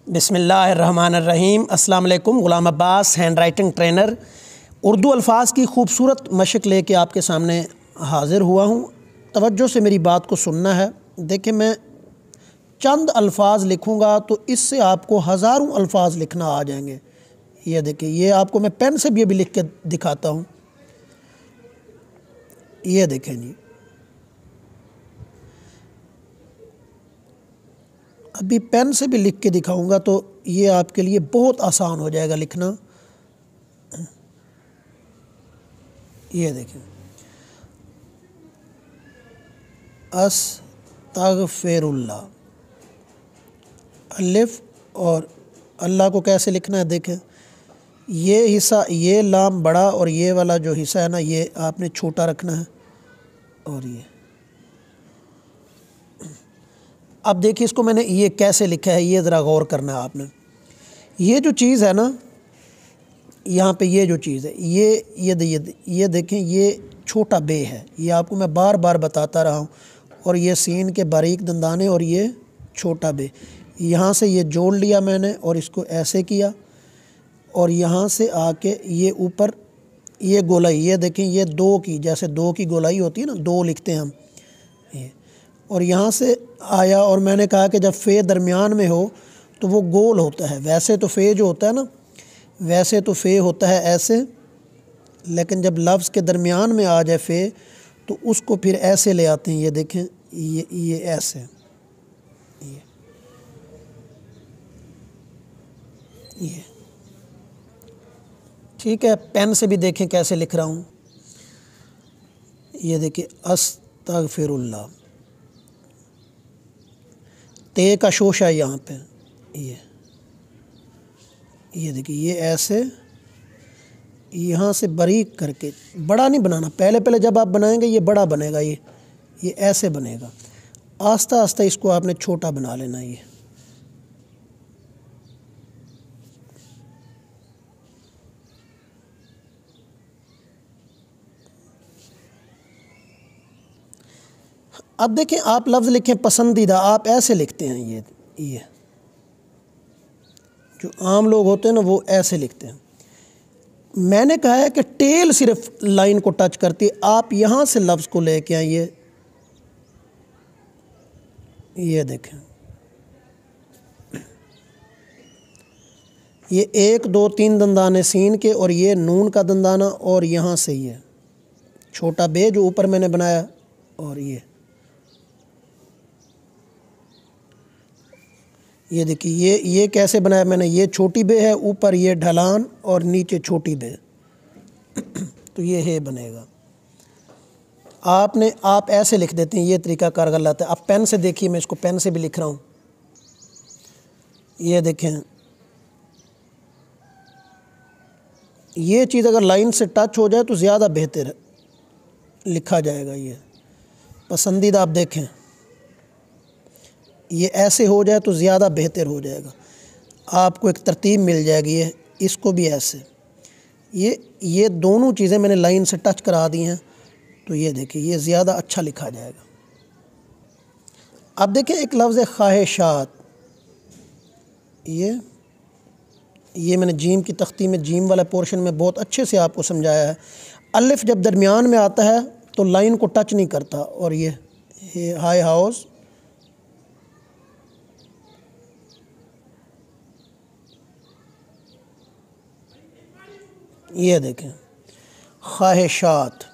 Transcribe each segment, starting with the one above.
बिस्मिल्लाहिर्रहमानिर्रहीम। अस्सलाम वालेकुम। Ghulam Abbas, hand writing trainer. Urdu अल्फाज की खूबसूरत मशक लेके आपके सामने हाज़िर हुआ हूँ। तवज्जो से मेरी बात को सुनना है। देखिए, मैं चंद अल्फाज लिखूँगा तो इससे आपको हज़ारों अल्फाज लिखना आ जाएंगे। ये देखिए, ये आपको मैं पेन से भी अभी लिख के दिखाता हूँ। ये देखें जी, अभी पेन से भी लिख के दिखाऊंगा तो ये आपके लिए बहुत आसान हो जाएगा लिखना। ये देखें, अस्तगफिरुल्लाह, अलिफ और अल्लाह को कैसे लिखना है। देखें, ये हिस्सा, ये लाम बड़ा और ये वाला जो हिस्सा है ना, ये आपने छोटा रखना है। और ये अब देखिए, इसको मैंने ये कैसे लिखा है, ये ज़रा गौर करना है आपने। ये जो चीज़ है ना, यहाँ पे ये जो चीज़ है, ये देखें, ये छोटा बे है। ये आपको मैं बार बार बताता रहा हूँ। और ये सीन के बारीक दंदाने और ये छोटा बे, यहाँ से ये जोड़ लिया मैंने और इसको ऐसे किया। और यहाँ से आके ये ऊपर ये गोलाई, ये देखें, ये दो की, जैसे दो की गोलाई होती है ना, दो लिखते हैं हम ये। और यहाँ से आया और मैंने कहा कि जब फ़े दरमियान में हो तो वो गोल होता है। वैसे तो फ़े जो होता है ना, वैसे तो फ़े होता है ऐसे, लेकिन जब लफ्ज़ के दरमियान में आ जाए फ़े तो उसको फिर ऐसे ले आते हैं। ये देखें, ये ऐसे, ये ठीक है। पेन से भी देखें कैसे लिख रहा हूँ। ये देखिए, अस्तगफिरुल्लाह, ते का शोशा है यहाँ पे। ये देखिए, ये ऐसे यहाँ से बारीक करके, बड़ा नहीं बनाना। पहले जब आप बनाएंगे ये बड़ा बनेगा, ये ऐसे बनेगा। आस्ता आस्ता इसको आपने छोटा बना लेना। ये अब देखें, आप लफ्ज़ लिखें पसंदीदा, आप ऐसे लिखते हैं। ये जो आम लोग होते हैं ना, वो ऐसे लिखते हैं। मैंने कहा है कि टेल सिर्फ लाइन को टच करती है। आप यहाँ से लफ्ज़ को लेके आइए। ये देखें, ये 1 2 3 दंदाने सीन के और ये नून का दंदाना और यहाँ से ये छोटा बे जो ऊपर मैंने बनाया। और ये देखिए, ये कैसे बनाया मैंने। ये छोटी बे है, ऊपर ये ढलान और नीचे छोटी बे। तो ये है बनेगा। आप ऐसे लिख देते हैं, ये तरीका कारगर लाता है। आप पेन से देखिए, मैं इसको पेन से भी लिख रहा हूँ। ये देखें, ये चीज़ अगर लाइन से टच हो जाए तो ज़्यादा बेहतर लिखा जाएगा। ये पसंदीदा, आप देखें, ये ऐसे हो जाए तो ज़्यादा बेहतर हो जाएगा। आपको एक तरतीब मिल जाएगी। ये इसको भी ऐसे, ये दोनों चीज़ें मैंने लाइन से टच करा दी हैं। तो ये देखिए, ये ज़्यादा अच्छा लिखा जाएगा। अब देखें, एक लफ्ज़ है ख्वाहिशात। ये मैंने जीम की तख्ती में, जीम वाला पोर्शन में बहुत अच्छे से आपको समझाया है। अलिफ जब दरमियान में आता है तो लाइन को टच नहीं करता। और ये हाई हाउस, ये देखें, ख्वाहिशात।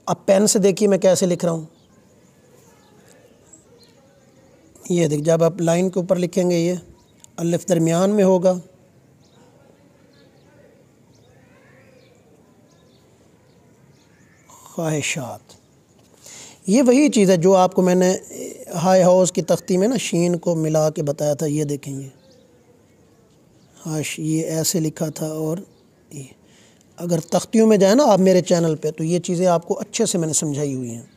अब पेन से देखिए मैं कैसे लिख रहा हूँ। ये देखिए, जब आप लाइन के ऊपर लिखेंगे ये अलिफ दरमियान में होगा। ख्वाहिशात, ये वही चीज़ है जो आपको मैंने हाई हाउस की तख्ती में ना शीन को मिला के बताया था। ये देखें, ये ऐसे लिखा था। और ये अगर तख्तियों में जाए ना आप मेरे चैनल पे, तो ये चीज़ें आपको अच्छे से मैंने समझाई हुई हैं।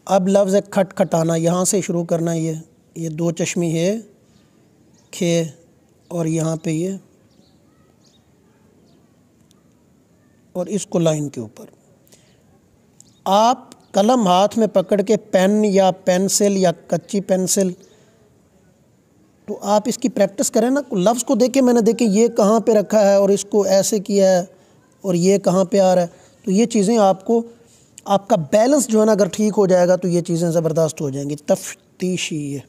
अब लफ्ज़ है खटखटाना, यहाँ से शुरू करना। ये 2 चश्मी है खे, और यहाँ पे ये, और इसको लाइन के ऊपर। आप कलम हाथ में पकड़ के पेन या पेंसिल या कच्ची पेंसिल, तो आप इसकी प्रैक्टिस करें ना। लफ्ज़ को देखें, मैंने देखे ये कहाँ पे रखा है और इसको ऐसे किया है और ये कहाँ पे आ रहा है, तो ये चीज़ें आपको, आपका बैलेंस जो है ना अगर ठीक हो जाएगा तो ये चीज़ें ज़बरदस्त हो जाएंगी। तफ्तीशी, ये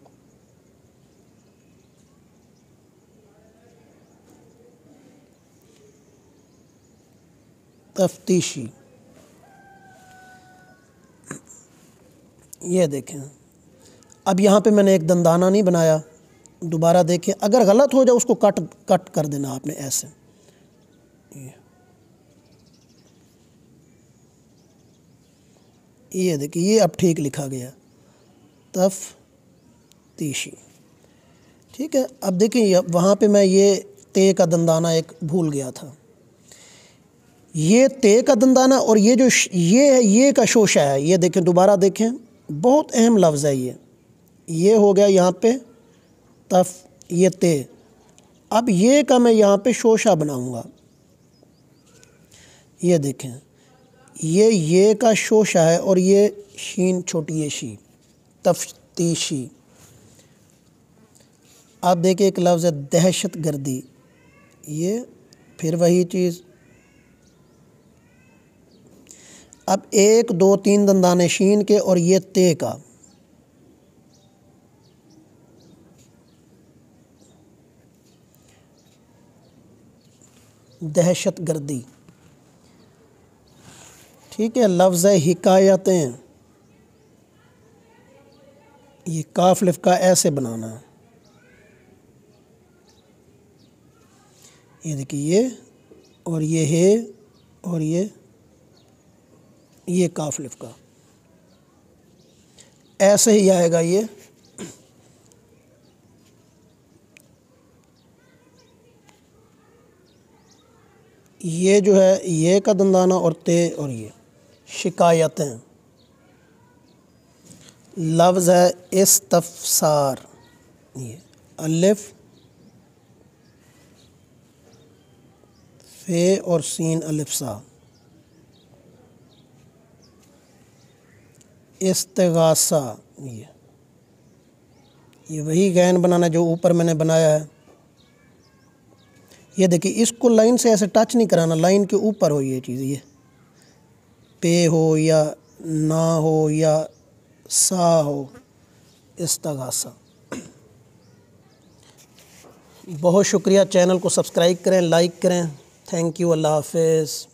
तफ्तीशी, ये देखें। अब यहाँ पे मैंने एक दंदाना नहीं बनाया, दोबारा देखें, अगर गलत हो जाए उसको कट कर देना आपने ऐसे। ये देखिए, ये अब ठीक लिखा गया, तफ्तीशी। ठीक है, अब देखिए वहाँ पे मैं ये ते का दंदाना एक भूल गया था। ये ते का दंदाना और ये जो ये का शोशा है, ये देखें, दोबारा देखें, बहुत अहम लफ्ज़ है ये हो गया यहाँ पे ये ते। अब ये का मैं यहाँ पे शोशा बनाऊँगा, ये देखें, ये का शोशा है और ये शीन छोटी ये शी, तफ्तीशी। अब देखिए एक लफ्ज़ है दहशत गर्दी, ये फिर वही चीज़। अब 1 2 3 दंदाने शीन के और ये ते का, दहशत गर्दी। ठीक है, लफ्ज़ है हिकायतें, ये काफ लिफ का ऐसे बनाना है, ये देखिए, ये और ये है और ये काफ लिफ का ऐसे ही आएगा। ये जो है ये का दंदाना और ते और ये शिकायतें। लफ्ज़ है इस्तफसार, ये अलिफ फे और सीन अलिफ सा, इस्तिगासा। ये वही गैन बनाना जो ऊपर मैंने बनाया है। ये देखिए, इसको लाइन से ऐसे टच नहीं कराना, लाइन के ऊपर हो ये चीज़, ये पे हो या ना हो या सा हो, इस्तिगासा। बहुत शुक्रिया, चैनल को सब्सक्राइब करें, लाइक करें। थैंक यू, अल्लाह हाफ़िज़।